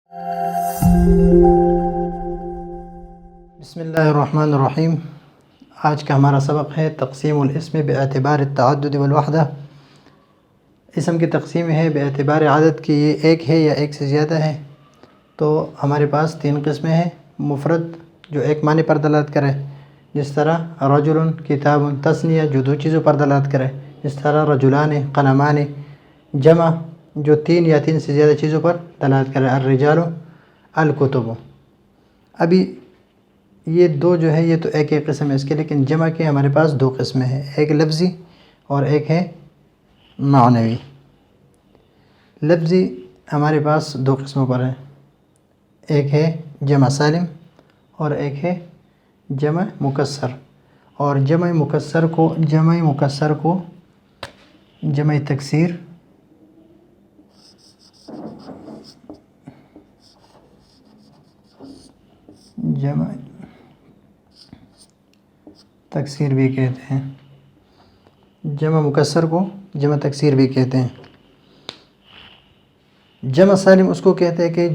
بسم اللہ الرحمن الرحیم۔ آج کا ہمارا سبق ہے تقسیم الاسم باعتبار التعدد والوحدہ۔ اسم کی تقسیم ہے باعتبار عدد کی، یہ ایک ہے یا ایک سے زیادہ ہے۔ تو ہمارے پاس تین قسمیں ہیں۔ مفرد جو ایک معنی پر دلالت کرے، جس طرح رجل، کتاب، تثنیہ جو دو چیزوں پر دلالت کرے، جس طرح رجلان، قلمان۔ جمع جو تین یا تین سے زیادہ چیزوں پر دلالت کرے، الرجال، الکتب۔ ابھی یہ دو جو ہے یہ تو ایک ایک قسم ہے اس کے، لیکن جمع کے ہمارے پاس دو قسمیں ہیں، ایک لفظی اور ایک ہے معنوی۔ لفظی ہمارے پاس دو قسموں پر ہے، ایک ہے جمع سالم اور ایک ہے جمع مکسر۔ اور جمع مکسر کو جمع تکسیر بھی کہتے ہیں، جمع مکسر کو جمع تکسیر بھی کہتے ہیں۔ جمع سالم اس کو کہتے ہیں کہ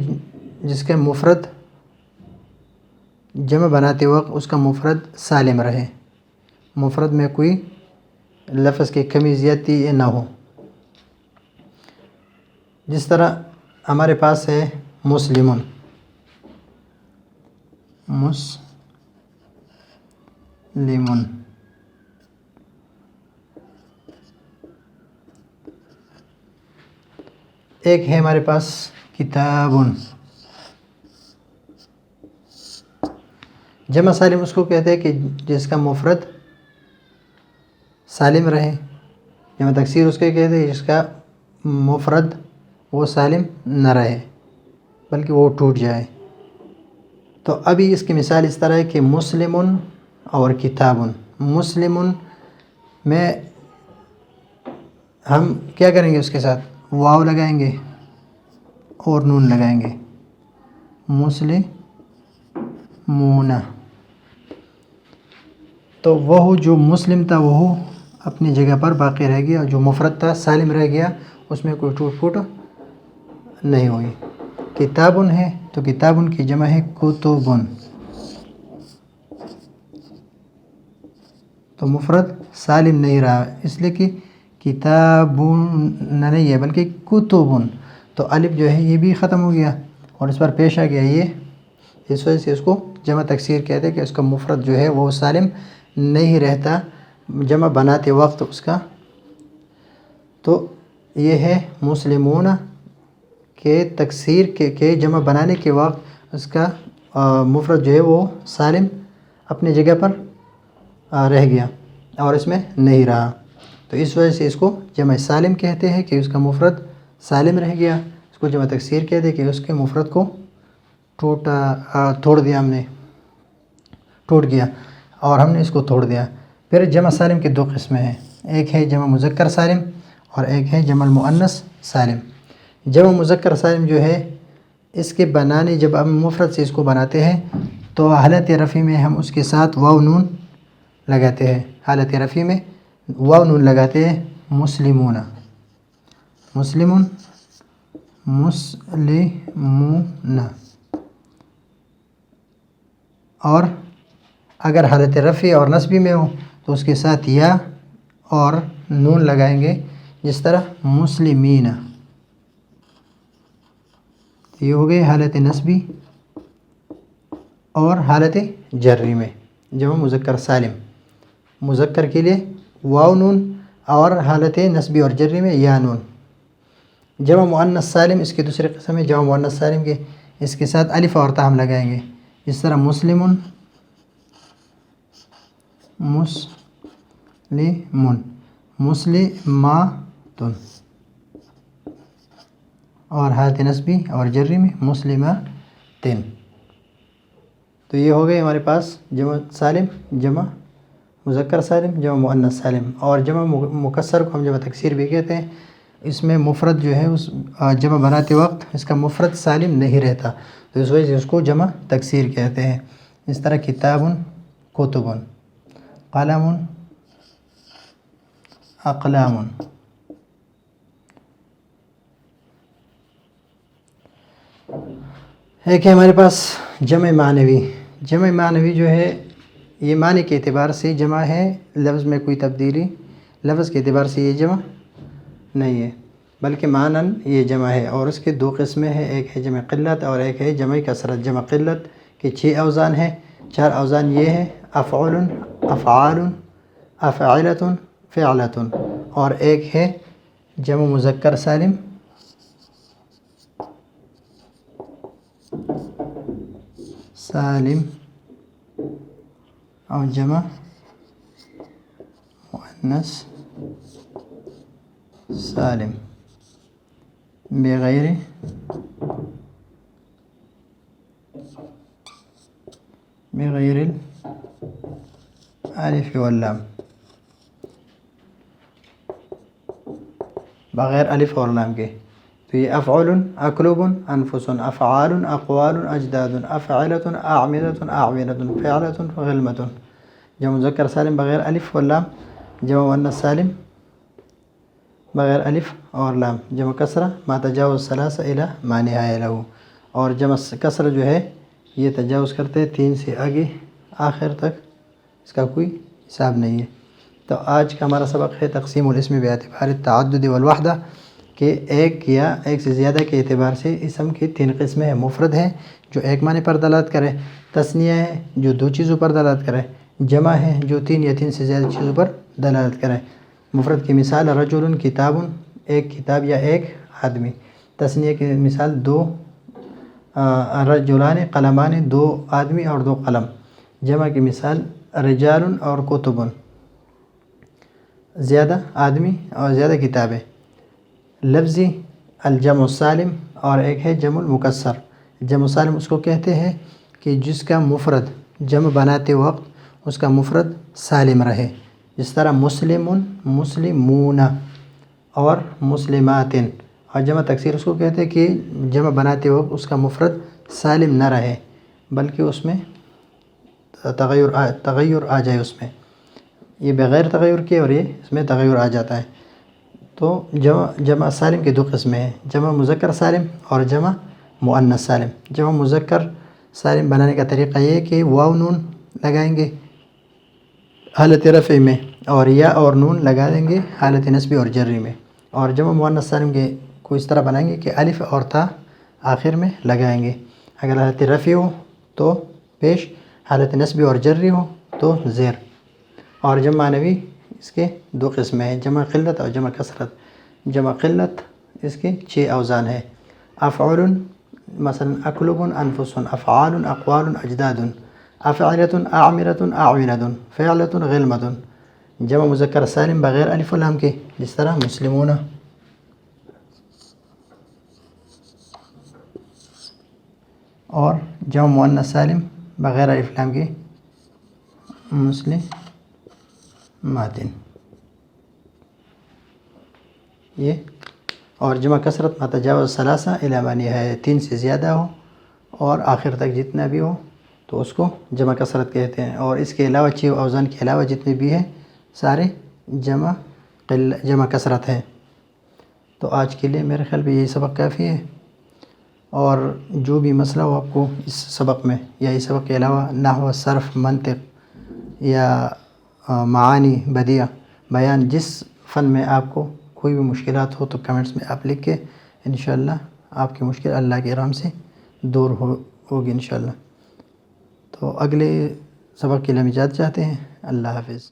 جس کے مفرد جمع بناتے وقت اس کا مفرد سالم رہے، مفرد میں کوئی لفظ کی کمی زیادتی نہ ہو۔ جس طرح ہمارے پاس ہے مسلمون، ایک ہے ہمارے پاس کتابن۔ جمع سالم اس کو کہتے ہیں کہ جس کا مفرد سالم رہے، جمع تکسیر اس کو کہتے ہیں جس کا مفرد وہ سالم نہ رہے بلکہ وہ ٹوٹ جائے۔ تو ابھی اس کی مثال اس طرح ہے کہ مسلمن اور کتابن۔ مسلمن میں ہم کیا کریں گے، اس کے ساتھ واو لگائیں گے اور نون لگائیں گے، مسلمون۔ تو وہ جو مسلم تھا وہ اپنی جگہ پر باقی رہ گیا، جو مفرد تھا سالم رہ گیا، اس میں کوئی ٹوٹ پھوٹ نہیں ہوئی۔ کتابن ہے تو کتابن کی جمع ہے کتبن، تو مفرد سالم نہیں رہا، اس لیے کہ کتابن نہیں ہے بلکہ کتبن، تو الف جو ہے یہ بھی ختم ہو گیا اور اس پر پیش آ گیا یہ، اس وجہ سے اس کو جمع تکسیر کہتے ہیں کہ اس کا مفرد جو ہے وہ سالم نہیں رہتا جمع بناتے وقت اس کا۔ تو یہ ہے مسلمون کے تکسیر کے جمع بنانے کے وقت اس کا مفرد جو ہے وہ سالم اپنی جگہ پر رہ گیا اور اس میں نہیں رہا، تو اس وجہ سے اس کو جمع سالم کہتے ہیں کہ اس کا مفرد سالم رہ گیا۔ اس کو جمع تکسیر کہتے ہیں کہ اس کے مفرد کو توڑ دیا، ہم نے ٹوٹ گیا اور ہم نے اس کو توڑ دیا۔ پھر جمع سالم کی دو قسمیں ہیں، ایک ہے جمع مذکر سالم اور ایک ہے جمع المؤنث سالم۔ جمع مذکر سالم جو ہے اس کے بنانے، جب ہم مفرد سے اس کو بناتے ہیں تو حالت رفع میں ہم اس کے ساتھ واو نون لگاتے ہیں، حالت رفع میں واو نون لگاتے ہیں، مسلمون، مسلمون، مسلمون۔ اور اگر حالت رفع اور نصبی میں ہو تو اس کے ساتھ یا اور نون لگائیں گے، جس طرح مسلمین۔ یہ ہو گئے حالت نصبی اور حالت جری میں جمع مذکر سالم۔ مذکر کے لیے واو نون اور حالت نصبی اور جری میں یا نون۔ جمع مؤنث سالم اس کی دوسری قسم ہے، جمع مؤنث سالم کے اس کے ساتھ الف اور تا ہم لگائیں گے، جس طرح مسلمون، مسلمون، مسلماتن، اور حالت نصبی اور جری میں مسلماتن۔ تو یہ ہو گئے ہمارے پاس جمع سالم، جمع مذکر سالم، جمع مؤنث سالم۔ اور جمع مکسر کو ہم جمع تکسیر بھی کہتے ہیں، اس میں مفرد جو ہے اس جمع بناتے وقت اس کا مفرد سالم نہیں رہتا، تو اس وجہ سے اس کو جمع تکسیر کہتے ہیں۔ اس طرح کتابن، کتبن، قلم، اقلام۔ ایک ہے ہمارے پاس جمع معنوی. جمع معنوی جو ہے یہ معنی کے اعتبار سے جمع ہے، لفظ میں کوئی تبدیلی لفظ کے اعتبار سے یہ جمع نہیں ہے، بلکہ معناً یہ جمع ہے. اور اس کے دو قسمیں ہیں، ایک ہے جمع قلت اور ایک ہے جمع کثرت. جمع قلت کے 6 اوزان ہیں. 4 اوزان یہ ہے افعل، افعال، افعلۃ، فعلۃ. اور ایک ہے جمع مذکر سالم، سالم، اور جمع مؤنث سالم بغیر الالف واللام، بغیر الف اور لام کے. تو یہ افعل، اقلب، انفس، افعال، اقوال، اجداد، افعلۃ، اعملۃ، اعونۃ، فعلۃ، غلمۃ. جمع مذکر سالم بغیر الف واللام. جمع مؤنث سالم بغیر الف اور لام. جمع کسرہ ما تجاوز ثلاثہ الی ما نہایہ لہ. اور جمع کسرہ جو ہے یہ تجاوز کرتے 3 سے آگے آخر تک، اس کا کوئی حساب نہیں ہے. تو آج کا ہمارا سبق ہے تقسیم الاسم باعتبار التعدد والوحدہ، کہ ایک یا ایک سے زیادہ کے اعتبار سے اسم کی 3 قسمیں ہیں. مفرد ہے جو ایک معنی پر دلالت کرے، تثنیہ ہے جو 2 چیزوں پر دلالت کرے، جمع ہے جو 3 یا 3 سے زیادہ چیزوں پر دلالت کرے. مفرد کی مثال رجل، کتاب، ایک کتاب یا ایک آدمی. تثنیہ کی مثال 2 رجلان، قلمان، 2 آدمی اور 2 قلم. جمع کی مثال رجال اور کتب، زیادہ آدمی اور زیادہ کتابیں. لفظی الجمع السالم اور ایک ہے جمع المکسر. جمع سالم اس کو کہتے ہیں کہ جس کا مفرد جمع بناتے وقت اس کا مفرد سالم رہے، جس طرح مسلم، مسلمون اور مسلمات. اور جمع تکسیر اس کو کہتے ہیں کہ جمع بناتے وقت اس کا مفرد سالم نہ رہے بلکہ اس میں تغیر آ جائے. اس میں یہ بغیر تغیر کے اور یہ اس میں تغیر آ جاتا ہے. تو جمع سالم کے 2 قسمیں ہیں، جمع مذکر سالم اور جمع مؤنث سالم. جمع مذکر سالم بنانے کا طریقہ یہ ہے کہ واو نون لگائیں گے حالت رفع میں، اور یا اور نون لگا دیں گے حالت نصب اور جری میں. اور جمع مؤنث سالم کے کو اس طرح بنائیں گے کہ الف اور تا آخر میں لگائیں گے. اگر حالت رفع ہو تو پیش، حالت نصب اور جری ہو تو زیر. اور جمع معنوی اس کے 2 قسمیں ہیں، جمع قلت اور جمع کثرت. جمع قلت اس کے 6 اوزان ہیں، افعل مثلا اقلب، انفس، افعال، اقوال، اجداد، افعلۃ، اعملۃ، اعونۃ، فعلۃ، غلمۃ. جمع مذکر سالم بغیر الف و لام کے، جس طرح مسلمون. اور جمع مؤنث سالم بغیر الف لام کے، مسلمات. یہ اور جمع کثرت ما تجاوز ثلاثہ الی ما نہایہ، 3 سے زیادہ ہو اور آخر تک جتنا بھی ہو تو اس کو جمع کثرت کہتے ہیں. اور اس کے علاوہ 6 اوزان کے علاوہ جتنے بھی ہیں سارے جمع کثرت ہیں. تو آج کے لیے میرے خیال میں یہی سبق کافی ہے. اور جو بھی مسئلہ ہو آپ کو اس سبق میں یا اس سبق کے علاوہ نحو، صرف، منطق یا معانی، بدیع، بیان، جس فن میں آپ کو کوئی بھی مشکلات ہو تو کمنٹس میں آپ لکھ کے انشاءاللہ آپ کی مشکل اللہ کے رحم سے دور ہوگی انشاءاللہ. تو اگلے سبق کے لیے ہم اجازت چاہتے ہیں. اللہ حافظ.